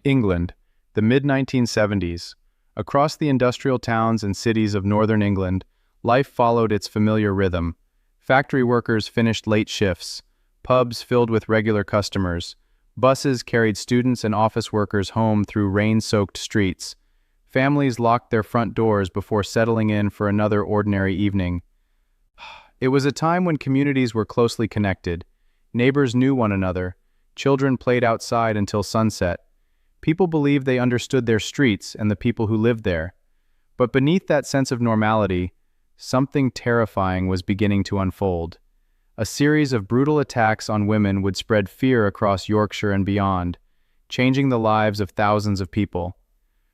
England, the mid-1970s. Across the industrial towns and cities of northern England, life followed its familiar rhythm. Factory workers finished late shifts, pubs filled with regular customers, buses carried students and office workers home through rain-soaked streets. Families locked their front doors before settling in for another ordinary evening. It was a time when communities were closely connected. Neighbors knew one another. Children played outside until sunset. People believed they understood their streets and the people who lived there. But beneath that sense of normality, something terrifying was beginning to unfold. A series of brutal attacks on women would spread fear across Yorkshire and beyond, changing the lives of thousands of people.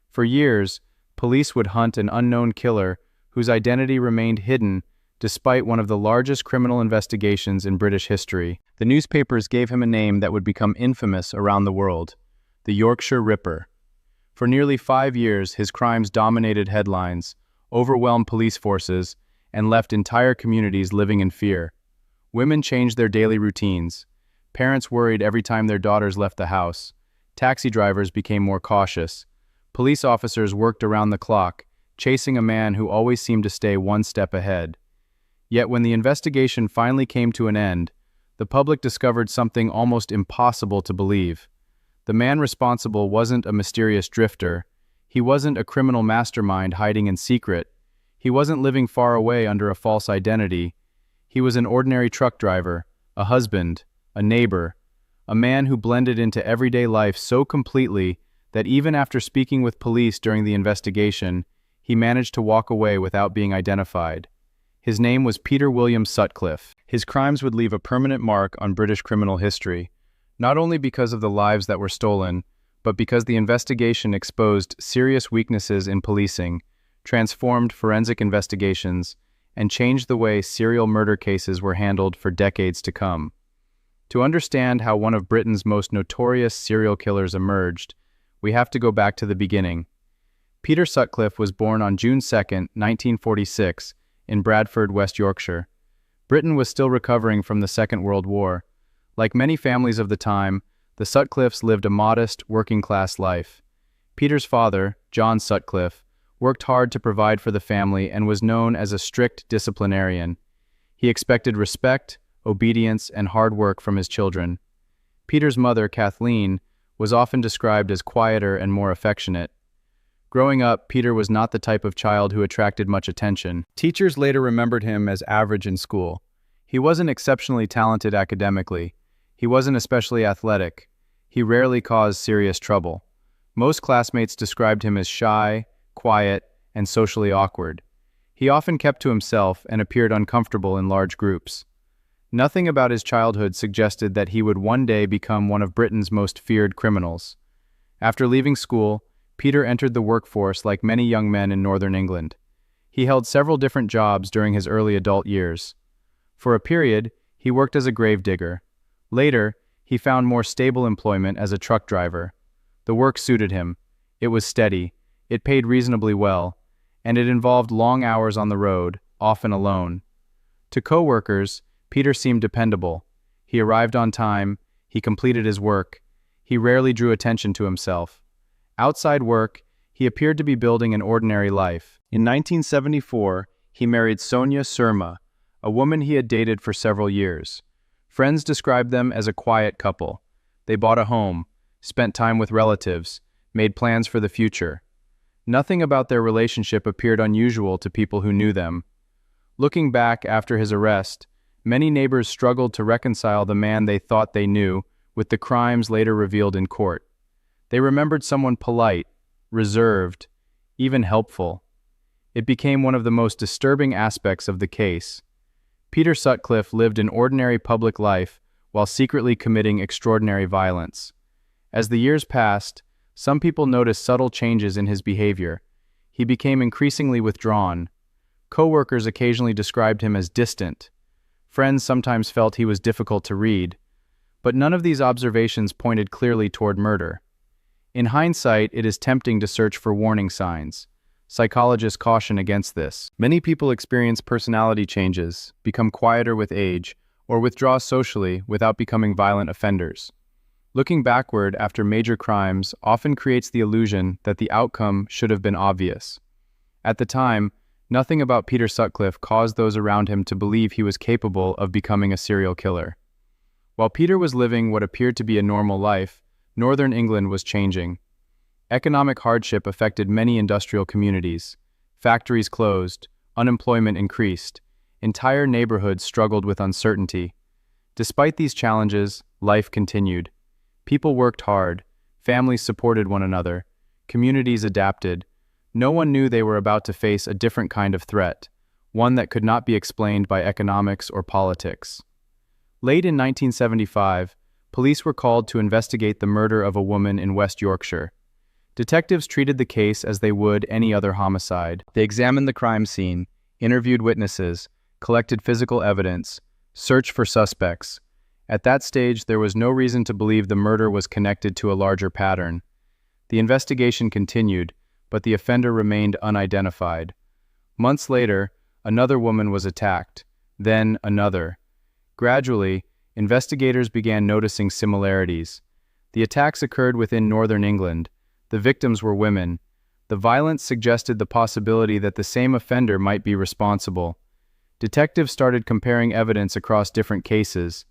For years, police would hunt an unknown killer whose identity remained hidden despite one of the largest criminal investigations in British history. The newspapers gave him a name that would become infamous around the world: the Yorkshire Ripper. For nearly 5 years, his crimes dominated headlines, overwhelmed police forces, and left entire communities living in fear. Women changed their daily routines. Parents worried every time their daughters left the house. Taxi drivers became more cautious. Police officers worked around the clock, chasing a man who always seemed to stay one step ahead. Yet when the investigation finally came to an end, the public discovered something almost impossible to believe. The man responsible wasn't a mysterious drifter. He wasn't a criminal mastermind hiding in secret. He wasn't living far away under a false identity. He was an ordinary truck driver, a husband, a neighbor, a man who blended into everyday life so completely that even after speaking with police during the investigation, he managed to walk away without being identified. His name was Peter Sutcliffe. His crimes would leave a permanent mark on British criminal history, not only because of the lives that were stolen, but because the investigation exposed serious weaknesses in policing, transformed forensic investigations, and changed the way serial murder cases were handled for decades to come. To understand how one of Britain's most notorious serial killers emerged, we have to go back to the beginning. Peter Sutcliffe was born on June 2, 1946, in Bradford, West Yorkshire. Britain was still recovering from the Second World War. Like many families of the time, the Sutcliffes lived a modest, working-class life. Peter's father, John Sutcliffe, worked hard to provide for the family and was known as a strict disciplinarian. He expected respect, obedience, and hard work from his children. Peter's mother, Kathleen, was often described as quieter and more affectionate. Growing up, Peter was not the type of child who attracted much attention. Teachers later remembered him as average in school. He wasn't exceptionally talented academically. He wasn't especially athletic. He rarely caused serious trouble. Most classmates described him as shy, quiet, and socially awkward. He often kept to himself and appeared uncomfortable in large groups. Nothing about his childhood suggested that he would one day become one of Britain's most feared criminals. After leaving school, Peter entered the workforce like many young men in northern England. He held several different jobs during his early adult years. For a period, he worked as a gravedigger. Later, he found more stable employment as a truck driver. The work suited him. It was steady, it paid reasonably well, and it involved long hours on the road, often alone. To co-workers, Peter seemed dependable. He arrived on time, he completed his work, he rarely drew attention to himself. Outside work, he appeared to be building an ordinary life. In 1974, he married Sonia Surma, a woman he had dated for several years. Friends described them as a quiet couple. They bought a home, spent time with relatives, made plans for the future. Nothing about their relationship appeared unusual to people who knew them. Looking back after his arrest, many neighbors struggled to reconcile the man they thought they knew with the crimes later revealed in court. They remembered someone polite, reserved, even helpful. It became one of the most disturbing aspects of the case. Peter Sutcliffe lived an ordinary public life while secretly committing extraordinary violence. As the years passed, some people noticed subtle changes in his behavior. He became increasingly withdrawn. Co-workers occasionally described him as distant. Friends sometimes felt he was difficult to read. But none of these observations pointed clearly toward murder. In hindsight, it is tempting to search for warning signs. Psychologists caution against this. Many people experience personality changes, become quieter with age, or withdraw socially without becoming violent offenders. Looking backward after major crimes often creates the illusion that the outcome should have been obvious. At the time, nothing about Peter Sutcliffe caused those around him to believe he was capable of becoming a serial killer. While Peter was living what appeared to be a normal life, northern England was changing. Economic hardship affected many industrial communities. Factories closed, unemployment increased, entire neighborhoods struggled with uncertainty. Despite these challenges, life continued. People worked hard, families supported one another, communities adapted. No one knew they were about to face a different kind of threat, one that could not be explained by economics or politics. Late in 1975, police were called to investigate the murder of a woman in West Yorkshire. Detectives treated the case as they would any other homicide. They examined the crime scene, interviewed witnesses, collected physical evidence, searched for suspects. At that stage, there was no reason to believe the murder was connected to a larger pattern. The investigation continued, but the offender remained unidentified. Months later, another woman was attacked, then another. Gradually, investigators began noticing similarities. The attacks occurred within northern England. The victims were women. The violence suggested the possibility that the same offender might be responsible. Detectives started comparing evidence across different cases.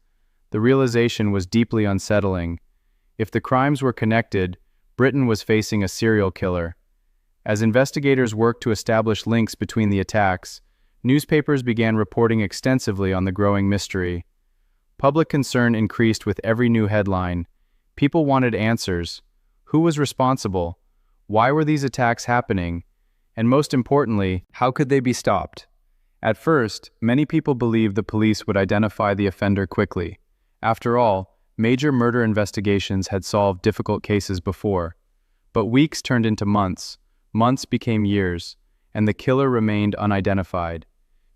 The realization was deeply unsettling. If the crimes were connected, Britain was facing a serial killer. As investigators worked to establish links between the attacks, newspapers began reporting extensively on the growing mystery. Public concern increased with every new headline. People wanted answers. Who was responsible? Why were these attacks happening? And most importantly, how could they be stopped? At first, many people believed the police would identify the offender quickly. After all, major murder investigations had solved difficult cases before. But weeks turned into months, months became years, and the killer remained unidentified.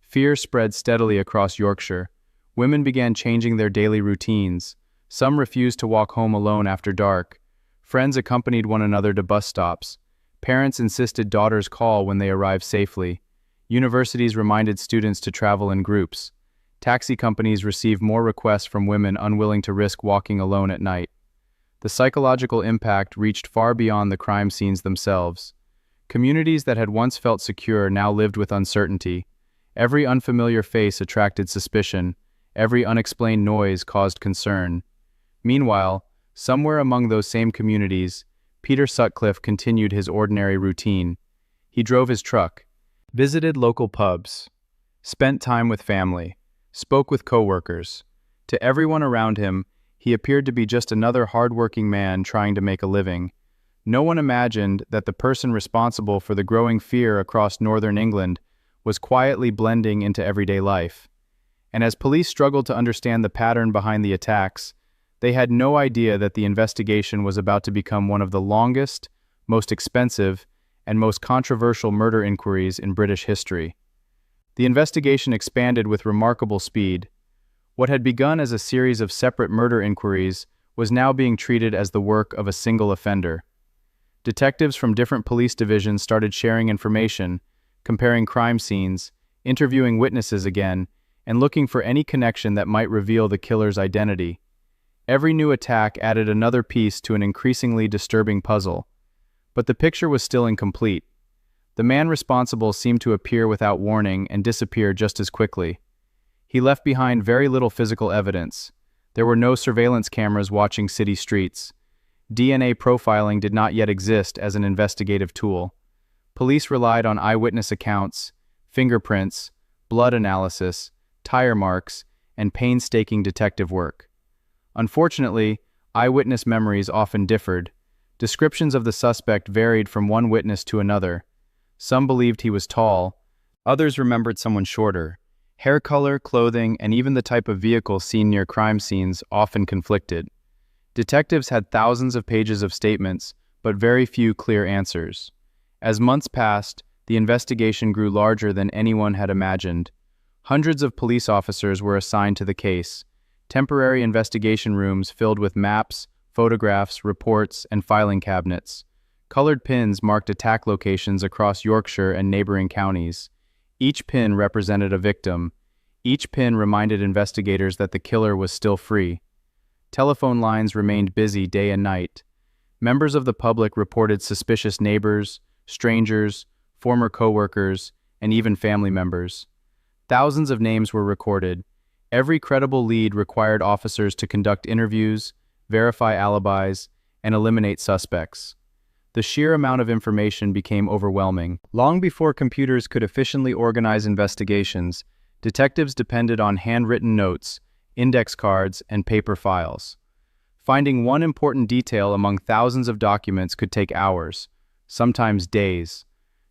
Fear spread steadily across Yorkshire. Women began changing their daily routines. Some refused to walk home alone after dark. Friends accompanied one another to bus stops. Parents insisted daughters call when they arrived safely. Universities reminded students to travel in groups. Taxi companies received more requests from women unwilling to risk walking alone at night. The psychological impact reached far beyond the crime scenes themselves. Communities that had once felt secure now lived with uncertainty. Every unfamiliar face attracted suspicion. Every unexplained noise caused concern. Meanwhile, somewhere among those same communities, Peter Sutcliffe continued his ordinary routine. He drove his truck, visited local pubs, spent time with family, spoke with coworkers. To everyone around him, he appeared to be just another hard-working man trying to make a living. No one imagined that the person responsible for the growing fear across northern England was quietly blending into everyday life. And as police struggled to understand the pattern behind the attacks, they had no idea that the investigation was about to become one of the longest, most expensive, and most controversial murder inquiries in British history. The investigation expanded with remarkable speed. What had begun as a series of separate murder inquiries was now being treated as the work of a single offender. Detectives from different police divisions started sharing information, comparing crime scenes, interviewing witnesses again, and looking for any connection that might reveal the killer's identity. Every new attack added another piece to an increasingly disturbing puzzle. But the picture was still incomplete. The man responsible seemed to appear without warning and disappear just as quickly. He left behind very little physical evidence. There were no surveillance cameras watching city streets. DNA profiling did not yet exist as an investigative tool. Police relied on eyewitness accounts, fingerprints, blood analysis, tire marks, and painstaking detective work. Unfortunately, eyewitness memories often differed. Descriptions of the suspect varied from one witness to another. Some believed he was tall, others remembered someone shorter. Hair color, clothing, and even the type of vehicle seen near crime scenes often conflicted. Detectives had thousands of pages of statements, but very few clear answers. As months passed, the investigation grew larger than anyone had imagined. Hundreds of police officers were assigned to the case. Temporary investigation rooms filled with maps, photographs, reports, and filing cabinets. Colored pins marked attack locations across Yorkshire and neighboring counties. Each pin represented a victim. Each pin reminded investigators that the killer was still free. Telephone lines remained busy day and night. Members of the public reported suspicious neighbors, strangers, former coworkers, and even family members. Thousands of names were recorded. Every credible lead required officers to conduct interviews, verify alibis, and eliminate suspects. The sheer amount of information became overwhelming. Long before computers could efficiently organize investigations, detectives depended on handwritten notes, index cards, and paper files. Finding one important detail among thousands of documents could take hours, sometimes days.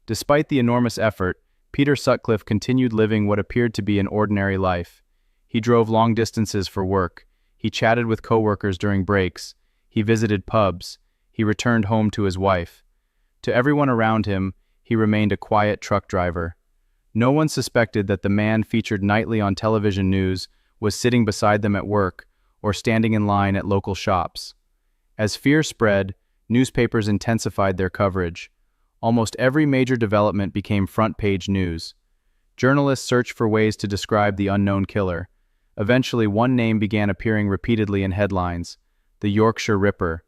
Despite the enormous effort, Peter Sutcliffe continued living what appeared to be an ordinary life. He drove long distances for work. He chatted with coworkers during breaks. He visited pubs. He returned home to his wife. To everyone around him, he remained a quiet truck driver. No one suspected that the man featured nightly on television news was sitting beside them at work or standing in line at local shops. As fear spread, newspapers intensified their coverage. Almost every major development became front-page news. Journalists searched for ways to describe the unknown killer. Eventually, one name began appearing repeatedly in headlines: the Yorkshire Ripper.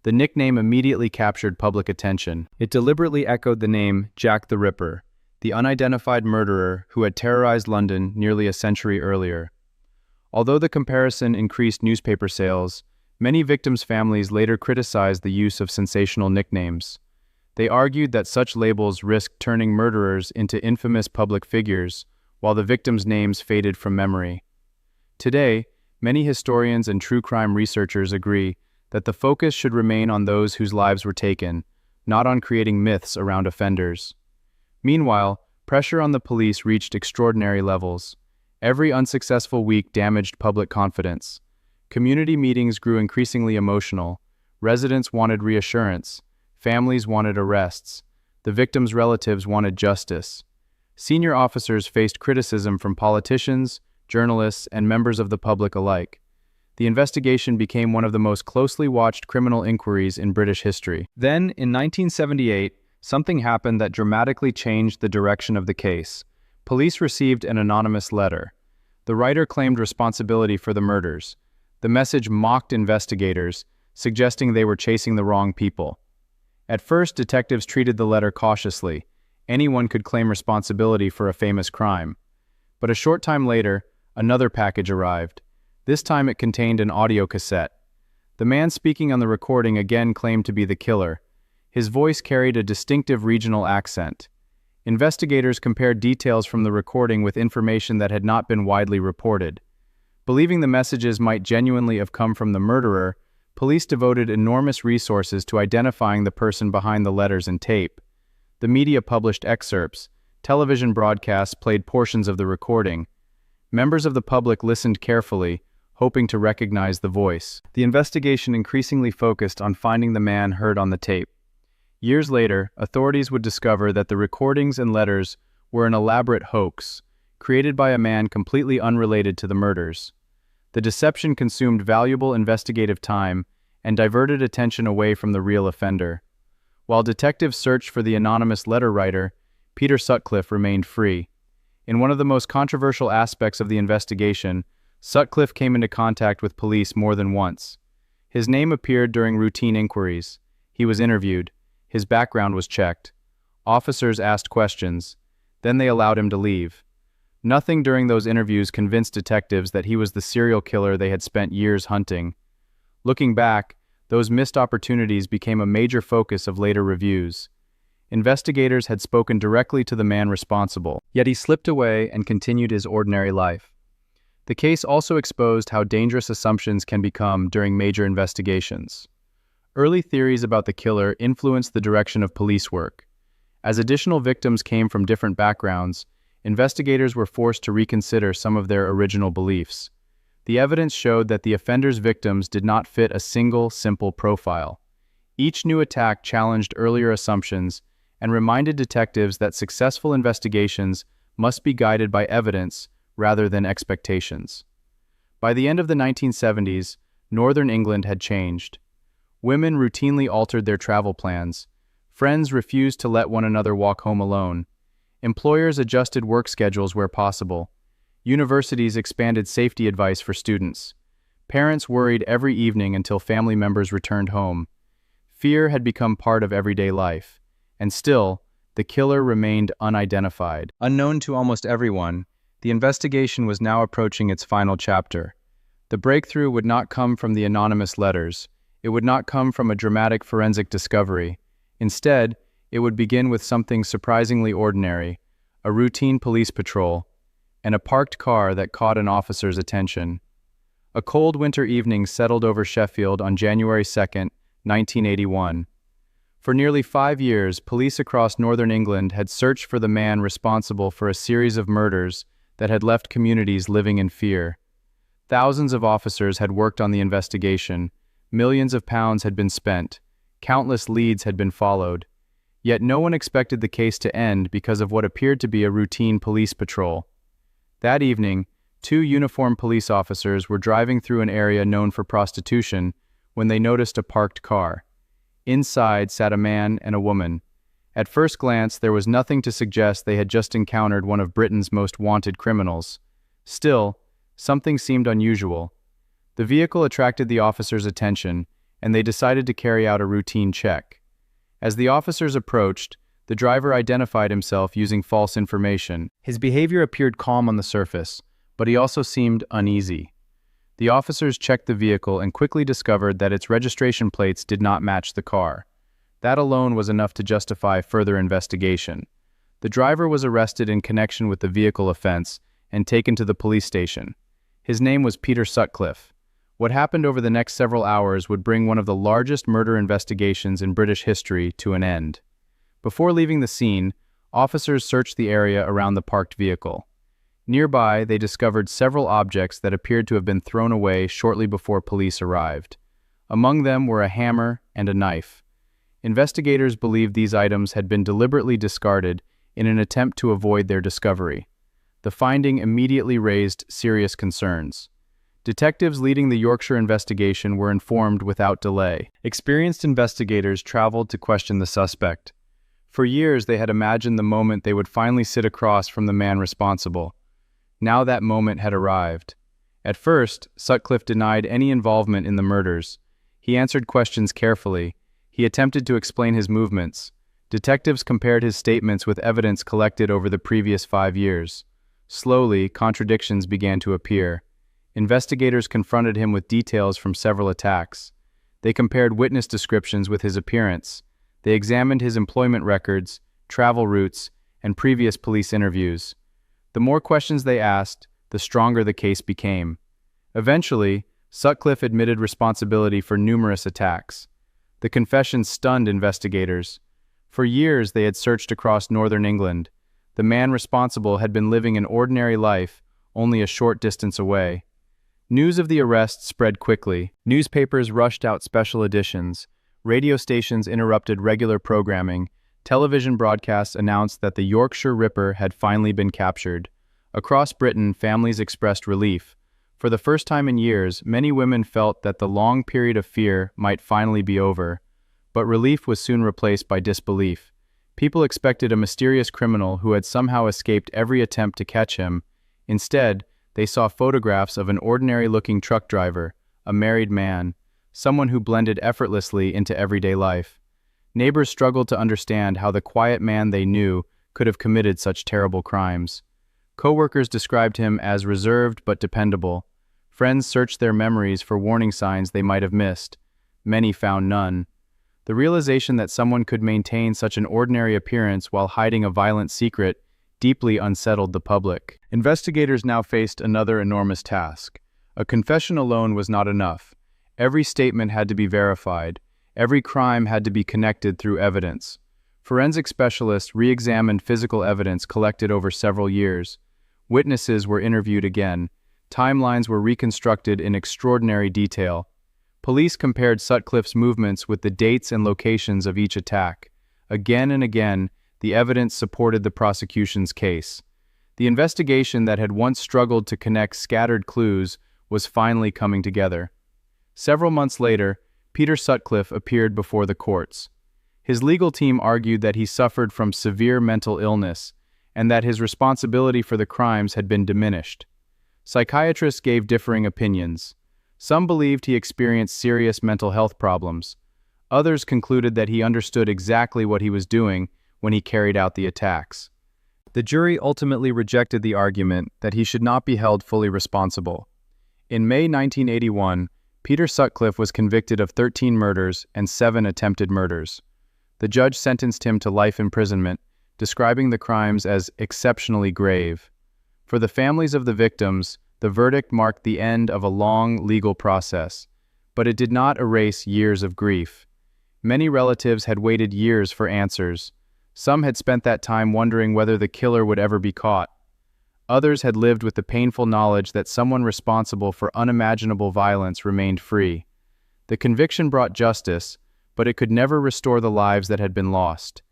The nickname immediately captured public attention. It deliberately echoed the name Jack the Ripper, the unidentified murderer who had terrorized London nearly a century earlier. Although the comparison increased newspaper sales, many victims' families later criticized the use of sensational nicknames. They argued that such labels risked turning murderers into infamous public figures, while the victims' names faded from memory. Today, many historians and true crime researchers agree that the focus should remain on those whose lives were taken, not on creating myths around offenders. Meanwhile, pressure on the police reached extraordinary levels. Every unsuccessful week damaged public confidence. Community meetings grew increasingly emotional. Residents wanted reassurance. Families wanted arrests. The victims' relatives wanted justice. Senior officers faced criticism from politicians, journalists, and members of the public alike. The investigation became one of the most closely watched criminal inquiries in British history. Then, in 1978, something happened that dramatically changed the direction of the case. Police received an anonymous letter. The writer claimed responsibility for the murders. The message mocked investigators, suggesting they were chasing the wrong people. At first, detectives treated the letter cautiously. Anyone could claim responsibility for a famous crime. But a short time later, another package arrived. This time it contained an audio cassette. The man speaking on the recording again claimed to be the killer. His voice carried a distinctive regional accent. Investigators compared details from the recording with information that had not been widely reported. Believing the messages might genuinely have come from the murderer, police devoted enormous resources to identifying the person behind the letters and tape. The media published excerpts. Television broadcasts played portions of the recording. Members of the public listened carefully, hoping to recognize the voice. The investigation increasingly focused on finding the man heard on the tape. Years later, authorities would discover that the recordings and letters were an elaborate hoax, created by a man completely unrelated to the murders. The deception consumed valuable investigative time and diverted attention away from the real offender. While detectives searched for the anonymous letter writer, Peter Sutcliffe remained free. In one of the most controversial aspects of the investigation, Sutcliffe came into contact with police more than once. His name appeared during routine inquiries. He was interviewed. His background was checked. Officers asked questions. Then they allowed him to leave. Nothing during those interviews convinced detectives that he was the serial killer they had spent years hunting. Looking back, those missed opportunities became a major focus of later reviews. Investigators had spoken directly to the man responsible, yet he slipped away and continued his ordinary life. The case also exposed how dangerous assumptions can become during major investigations. Early theories about the killer influenced the direction of police work. As additional victims came from different backgrounds, investigators were forced to reconsider some of their original beliefs. The evidence showed that the offender's victims did not fit a single, simple profile. Each new attack challenged earlier assumptions and reminded detectives that successful investigations must be guided by evidence rather than expectations. By the end of the 1970s, Northern England had changed. Women routinely altered their travel plans. Friends refused to let one another walk home alone. Employers adjusted work schedules where possible. Universities expanded safety advice for students. Parents worried every evening until family members returned home. Fear had become part of everyday life, and still, the killer remained unidentified. Unknown to almost everyone, the investigation was now approaching its final chapter. The breakthrough would not come from the anonymous letters. It would not come from a dramatic forensic discovery. Instead, it would begin with something surprisingly ordinary, a routine police patrol, and a parked car that caught an officer's attention. A cold winter evening settled over Sheffield on January 2, 1981. For nearly 5 years, police across northern England had searched for the man responsible for a series of murders that had left communities living in fear. Thousands of officers had worked on the investigation, millions of pounds had been spent, countless leads had been followed. Yet no one expected the case to end because of what appeared to be a routine police patrol. That evening, 2 uniformed police officers were driving through an area known for prostitution when they noticed a parked car. Inside sat a man and a woman. At first glance, there was nothing to suggest they had just encountered one of Britain's most wanted criminals. Still, something seemed unusual. The vehicle attracted the officers' attention, and they decided to carry out a routine check. As the officers approached, the driver identified himself using false information. His behavior appeared calm on the surface, but he also seemed uneasy. The officers checked the vehicle and quickly discovered that its registration plates did not match the car. That alone was enough to justify further investigation. The driver was arrested in connection with the vehicle offense and taken to the police station. His name was Peter Sutcliffe. What happened over the next several hours would bring one of the largest murder investigations in British history to an end. Before leaving the scene, officers searched the area around the parked vehicle. Nearby, they discovered several objects that appeared to have been thrown away shortly before police arrived. Among them were a hammer and a knife. Investigators believed these items had been deliberately discarded in an attempt to avoid their discovery. The finding immediately raised serious concerns. Detectives leading the Yorkshire investigation were informed without delay. Experienced investigators traveled to question the suspect. For years, they had imagined the moment they would finally sit across from the man responsible. Now that moment had arrived. At first, Sutcliffe denied any involvement in the murders. He answered questions carefully. He attempted to explain his movements. Detectives compared his statements with evidence collected over the previous 5 years. Slowly, contradictions began to appear. Investigators confronted him with details from several attacks. They compared witness descriptions with his appearance. They examined his employment records, travel routes, and previous police interviews. The more questions they asked, the stronger the case became. Eventually, Sutcliffe admitted responsibility for numerous attacks. The confession stunned investigators. For years, they had searched across northern England. The man responsible had been living an ordinary life, only a short distance away. News of the arrest spread quickly. Newspapers rushed out special editions. Radio stations interrupted regular programming. Television broadcasts announced that the Yorkshire Ripper had finally been captured. Across Britain, families expressed relief. For the first time in years, many women felt that the long period of fear might finally be over. But relief was soon replaced by disbelief. People expected a mysterious criminal who had somehow escaped every attempt to catch him. Instead, they saw photographs of an ordinary-looking truck driver, a married man, someone who blended effortlessly into everyday life. Neighbors struggled to understand how the quiet man they knew could have committed such terrible crimes. Co-workers described him as reserved but dependable. Friends searched their memories for warning signs they might have missed. Many found none. The realization that someone could maintain such an ordinary appearance while hiding a violent secret deeply unsettled the public. Investigators now faced another enormous task. A confession alone was not enough. Every statement had to be verified. Every crime had to be connected through evidence. Forensic specialists re-examined physical evidence collected over several years. Witnesses were interviewed again. Timelines were reconstructed in extraordinary detail. Police compared Sutcliffe's movements with the dates and locations of each attack. Again and again, the evidence supported the prosecution's case. The investigation that had once struggled to connect scattered clues was finally coming together. Several months later, Peter Sutcliffe appeared before the courts. His legal team argued that he suffered from severe mental illness and that his responsibility for the crimes had been diminished. Psychiatrists gave differing opinions. Some believed he experienced serious mental health problems. Others concluded that he understood exactly what he was doing when he carried out the attacks. The jury ultimately rejected the argument that he should not be held fully responsible. In May 1981, Peter Sutcliffe was convicted of 13 murders and 7 attempted murders. The judge sentenced him to life imprisonment, describing the crimes as exceptionally grave. For the families of the victims, the verdict marked the end of a long legal process, but it did not erase years of grief. Many relatives had waited years for answers. Some had spent that time wondering whether the killer would ever be caught. Others had lived with the painful knowledge that someone responsible for unimaginable violence remained free. The conviction brought justice, but it could never restore the lives that had been lost.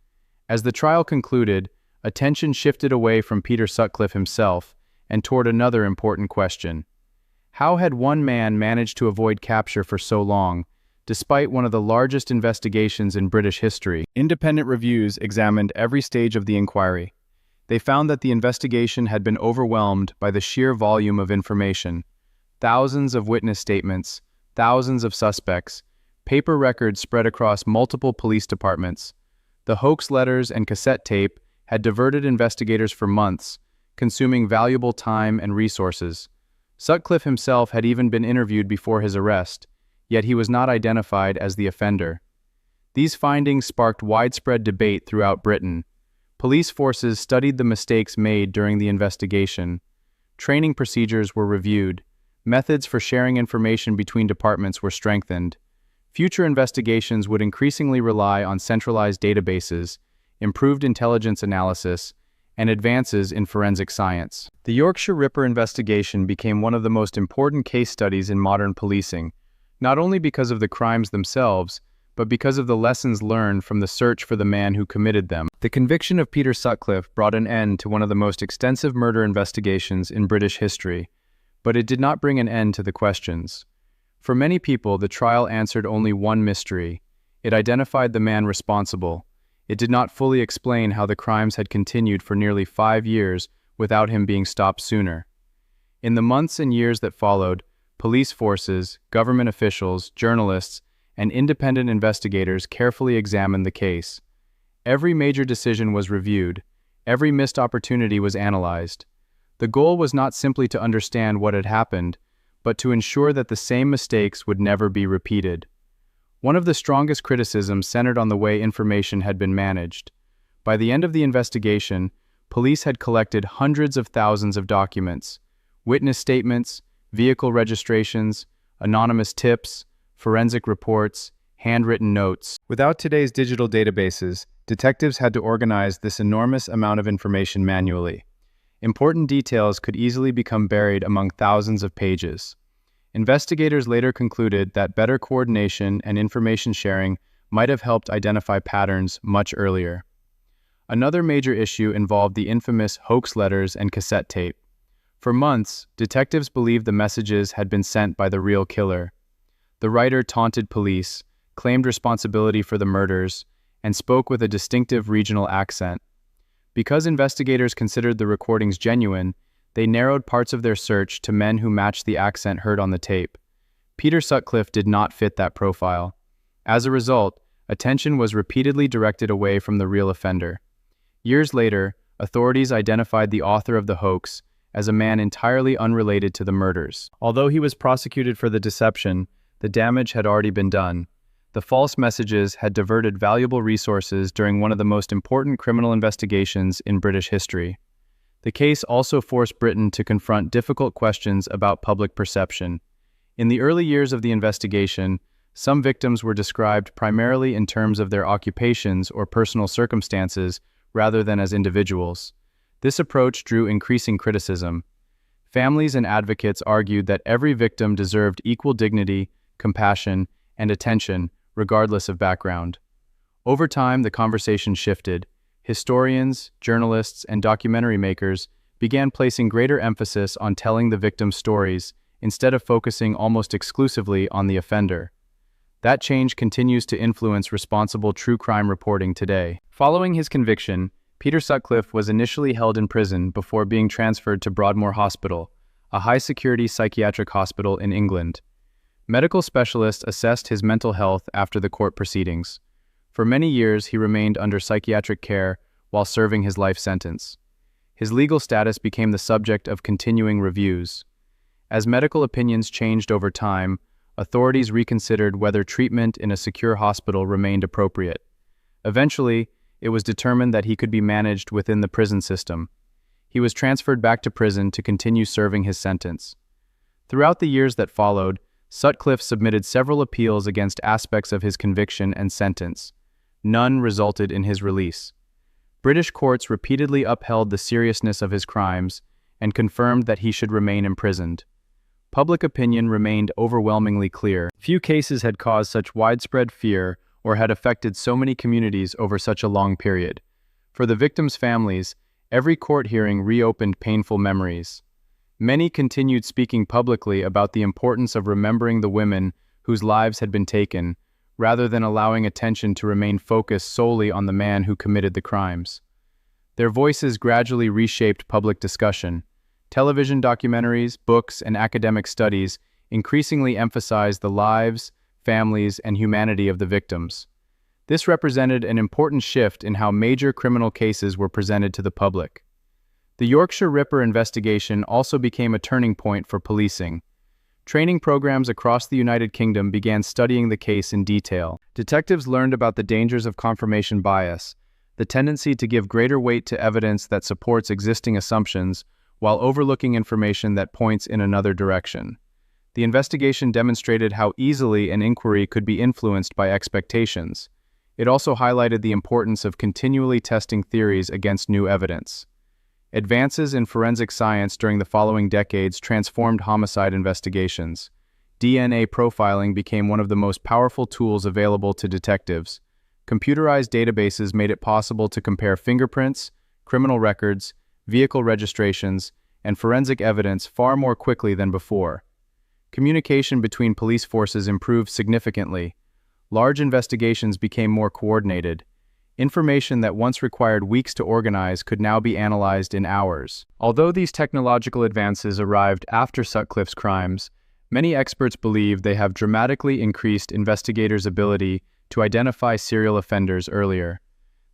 As the trial concluded, attention shifted away from Peter Sutcliffe himself and toward another important question. How had one man managed to avoid capture for so long, despite one of the largest investigations in British history? Independent reviews examined every stage of the inquiry. They found that the investigation had been overwhelmed by the sheer volume of information. Thousands of witness statements, thousands of suspects, paper records spread across multiple police departments. The hoax letters and cassette tape had diverted investigators for months, consuming valuable time and resources. Sutcliffe himself had even been interviewed before his arrest, yet he was not identified as the offender. These findings sparked widespread debate throughout Britain. Police forces studied the mistakes made during the investigation. Training procedures were reviewed. Methods for sharing information between departments were strengthened. Future investigations would increasingly rely on centralized databases, improved intelligence analysis, and advances in forensic science. The Yorkshire Ripper investigation became one of the most important case studies in modern policing, not only because of the crimes themselves, but because of the lessons learned from the search for the man who committed them. The conviction of Peter Sutcliffe brought an end to one of the most extensive murder investigations in British history, but it did not bring an end to the questions. For many people, the trial answered only one mystery. It identified the man responsible. It did not fully explain how the crimes had continued for nearly 5 years without him being stopped sooner. In the months and years that followed, police forces, government officials, journalists, and independent investigators carefully examined the case. Every major decision was reviewed. Every missed opportunity was analyzed. The goal was not simply to understand what had happened, but to ensure that the same mistakes would never be repeated. One of the strongest criticisms centered on the way information had been managed. By the end of the investigation, police had collected hundreds of thousands of documents, witness statements, vehicle registrations, anonymous tips, forensic reports, handwritten notes. Without today's digital databases, detectives had to organize this enormous amount of information manually. Important details could easily become buried among thousands of pages. Investigators later concluded that better coordination and information sharing might have helped identify patterns much earlier. Another major issue involved the infamous hoax letters and cassette tape. For months, detectives believed the messages had been sent by the real killer. The writer taunted police, claimed responsibility for the murders, and spoke with a distinctive regional accent. Because investigators considered the recordings genuine, they narrowed parts of their search to men who matched the accent heard on the tape. Peter Sutcliffe did not fit that profile. As a result, attention was repeatedly directed away from the real offender. Years later, authorities identified the author of the hoax as a man entirely unrelated to the murders. Although he was prosecuted for the deception, the damage had already been done. The false messages had diverted valuable resources during one of the most important criminal investigations in British history. The case also forced Britain to confront difficult questions about public perception. In the early years of the investigation, some victims were described primarily in terms of their occupations or personal circumstances rather than as individuals. This approach drew increasing criticism. Families and advocates argued that every victim deserved equal dignity, compassion, and attention, regardless of background. Over time, the conversation shifted. Historians, journalists, and documentary makers began placing greater emphasis on telling the victim's stories instead of focusing almost exclusively on the offender. That change continues to influence responsible true crime reporting today. Following his conviction, Peter Sutcliffe was initially held in prison before being transferred to Broadmoor Hospital, a high-security psychiatric hospital in England. Medical specialists assessed his mental health after the court proceedings. For many years, he remained under psychiatric care while serving his life sentence. His legal status became the subject of continuing reviews. As medical opinions changed over time, authorities reconsidered whether treatment in a secure hospital remained appropriate. Eventually, it was determined that he could be managed within the prison system. He was transferred back to prison to continue serving his sentence. Throughout the years that followed, Sutcliffe submitted several appeals against aspects of his conviction and sentence. None resulted in his release. British courts repeatedly upheld the seriousness of his crimes and confirmed that he should remain imprisoned. Public opinion remained overwhelmingly clear. Few cases had caused such widespread fear or had affected so many communities over such a long period. For the victims' families, every court hearing reopened painful memories. Many continued speaking publicly about the importance of remembering the women whose lives had been taken, rather than allowing attention to remain focused solely on the man who committed the crimes. Their voices gradually reshaped public discussion. Television documentaries, books, and academic studies increasingly emphasized the lives, families, and humanity of the victims. This represented an important shift in how major criminal cases were presented to the public. The Yorkshire Ripper investigation also became a turning point for policing. Training programs across the United Kingdom began studying the case in detail. Detectives learned about the dangers of confirmation bias, the tendency to give greater weight to evidence that supports existing assumptions while overlooking information that points in another direction. The investigation demonstrated how easily an inquiry could be influenced by expectations. It also highlighted the importance of continually testing theories against new evidence. Advances in forensic science during the following decades transformed homicide investigations. DNA profiling became one of the most powerful tools available to detectives. Computerized databases made it possible to compare fingerprints, criminal records, vehicle registrations, and forensic evidence far more quickly than before. Communication between police forces improved significantly. Large investigations became more coordinated. Information that once required weeks to organize could now be analyzed in hours. Although these technological advances arrived after Sutcliffe's crimes, many experts believe they have dramatically increased investigators' ability to identify serial offenders earlier.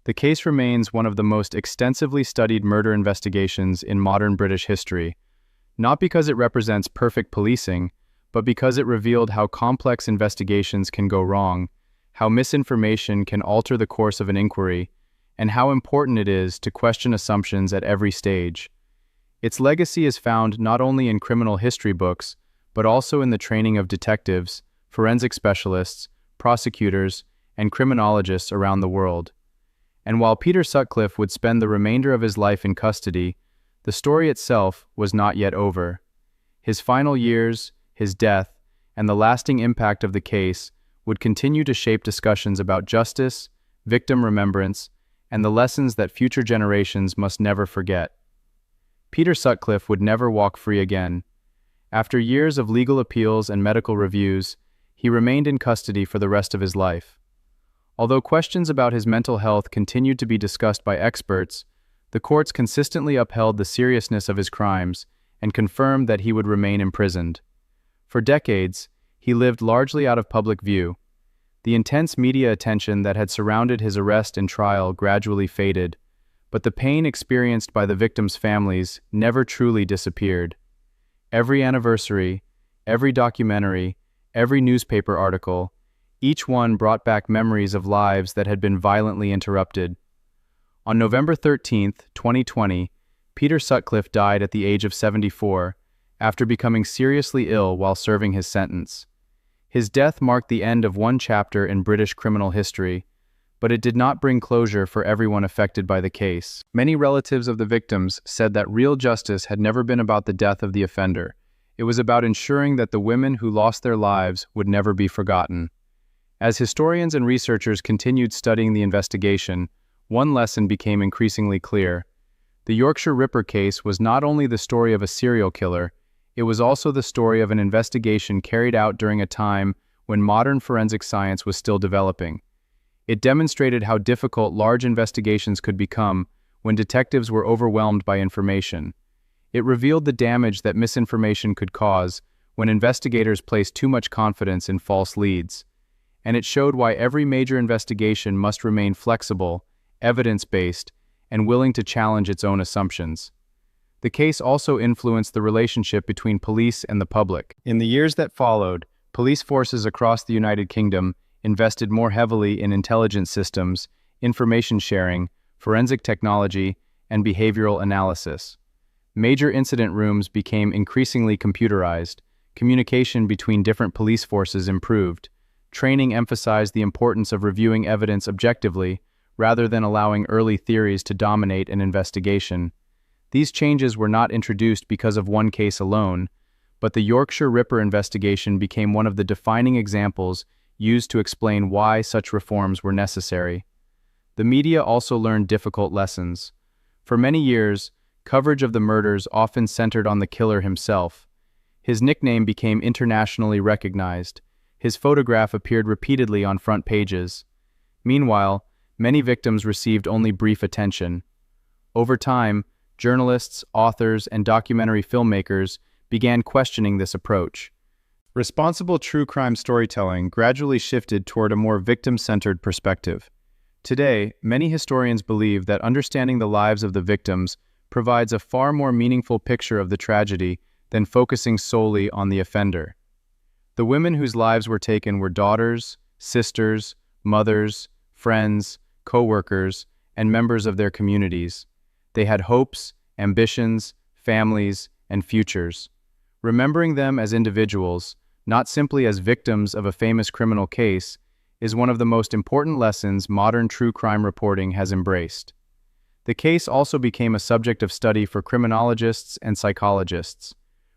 The case remains one of the most extensively studied murder investigations in modern British history, not because it represents perfect policing, but because it revealed how complex investigations can go wrong, how misinformation can alter the course of an inquiry, and how important it is to question assumptions at every stage. Its legacy is found not only in criminal history books, but also in the training of detectives, forensic specialists, prosecutors, and criminologists around the world. And while Peter Sutcliffe would spend the remainder of his life in custody, the story itself was not yet over. His final years, his death, and the lasting impact of the case would continue to shape discussions about justice, victim remembrance, and the lessons that future generations must never forget. Peter Sutcliffe would never walk free again. After years of legal appeals and medical reviews, he remained in custody for the rest of his life. Although questions about his mental health continued to be discussed by experts, the courts consistently upheld the seriousness of his crimes and confirmed that he would remain imprisoned. For decades, he lived largely out of public view. The intense media attention that had surrounded his arrest and trial gradually faded, but the pain experienced by the victims' families never truly disappeared. Every anniversary, every documentary, every newspaper article, each one brought back memories of lives that had been violently interrupted. On November 13, 2020, Peter Sutcliffe died at the age of 74, after becoming seriously ill while serving his sentence. His death marked the end of one chapter in British criminal history, but it did not bring closure for everyone affected by the case. Many relatives of the victims said that real justice had never been about the death of the offender. It was about ensuring that the women who lost their lives would never be forgotten. As historians and researchers continued studying the investigation, one lesson became increasingly clear. The Yorkshire Ripper case was not only the story of a serial killer, it was also the story of an investigation carried out during a time when modern forensic science was still developing. It demonstrated how difficult large investigations could become when detectives were overwhelmed by information. It revealed the damage that misinformation could cause when investigators placed too much confidence in false leads. And it showed why every major investigation must remain flexible, evidence-based, and willing to challenge its own assumptions. The case also influenced the relationship between police and the public. In the years that followed, police forces across the United Kingdom invested more heavily in intelligence systems, information sharing, forensic technology, and behavioral analysis. Major incident rooms became increasingly computerized, communication between different police forces improved, training emphasized the importance of reviewing evidence objectively rather than allowing early theories to dominate an investigation. These changes were not introduced because of one case alone, but the Yorkshire Ripper investigation became one of the defining examples used to explain why such reforms were necessary. The media also learned difficult lessons. For many years, coverage of the murders often centered on the killer himself. His nickname became internationally recognized. His photograph appeared repeatedly on front pages. Meanwhile, many victims received only brief attention. Over time, journalists, authors, and documentary filmmakers began questioning this approach. Responsible true crime storytelling gradually shifted toward a more victim-centered perspective. Today, many historians believe that understanding the lives of the victims provides a far more meaningful picture of the tragedy than focusing solely on the offender. The women whose lives were taken were daughters, sisters, mothers, friends, co-workers, and members of their communities. They had hopes, ambitions, families, and futures. Remembering them as individuals, not simply as victims of a famous criminal case, is one of the most important lessons modern true crime reporting has embraced. The case also became a subject of study for criminologists and psychologists.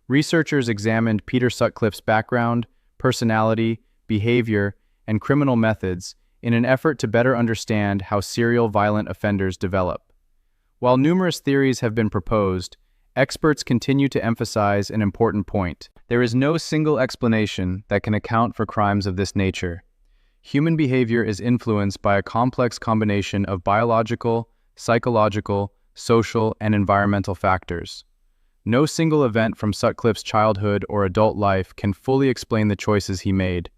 Researchers examined Peter Sutcliffe's background, personality, behavior, and criminal methods in an effort to better understand how serial violent offenders develop. While numerous theories have been proposed, experts continue to emphasize an important point. There is no single explanation that can account for crimes of this nature. Human behavior is influenced by a complex combination of biological, psychological, social, and environmental factors. No single event from Sutcliffe's childhood or adult life can fully explain the choices he made.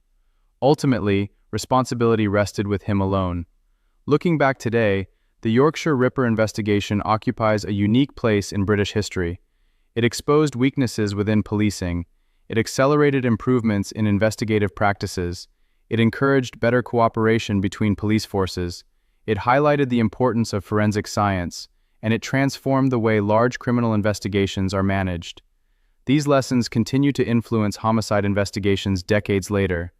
Ultimately, responsibility rested with him alone. Looking back today, the Yorkshire Ripper investigation occupies a unique place in British history. It exposed weaknesses within policing. It accelerated improvements in investigative practices. It encouraged better cooperation between police forces. It highlighted the importance of forensic science, and it transformed the way large criminal investigations are managed. These lessons continue to influence homicide investigations decades later.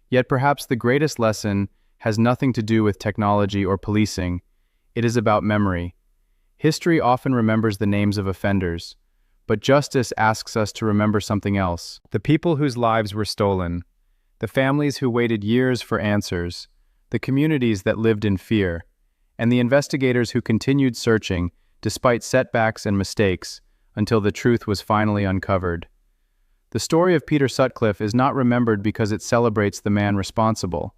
Yet perhaps the greatest lesson has nothing to do with technology or policing. It is about memory. History often remembers the names of offenders, but justice asks us to remember something else. The people whose lives were stolen, the families who waited years for answers, the communities that lived in fear, and the investigators who continued searching despite setbacks and mistakes until the truth was finally uncovered. The story of Peter Sutcliffe is not remembered because it celebrates the man responsible.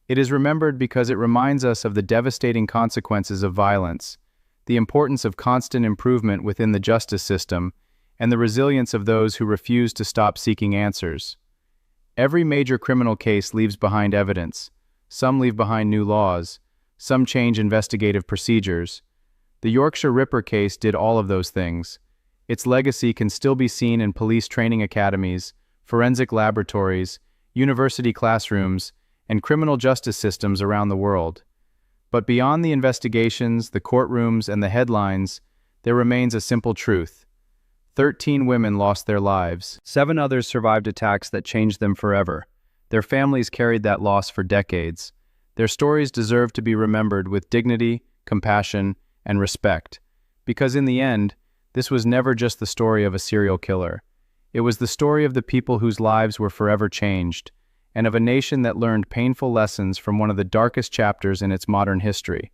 It is remembered because it reminds us of the devastating consequences of violence, the importance of constant improvement within the justice system, and the resilience of those who refuse to stop seeking answers. Every major criminal case leaves behind evidence. Some leave behind new laws. Some change investigative procedures. The Yorkshire Ripper case did all of those things. Its legacy can still be seen in police training academies, forensic laboratories, university classrooms, and criminal justice systems around the world. But beyond the investigations, the courtrooms, and the headlines, there remains a simple truth. 13 women lost their lives. 7 others survived attacks that changed them forever. Their families carried that loss for decades. Their stories deserve to be remembered with dignity, compassion, and respect. Because in the end, this was never just the story of a serial killer. It was the story of the people whose lives were forever changed, and of a nation that learned painful lessons from one of the darkest chapters in its modern history.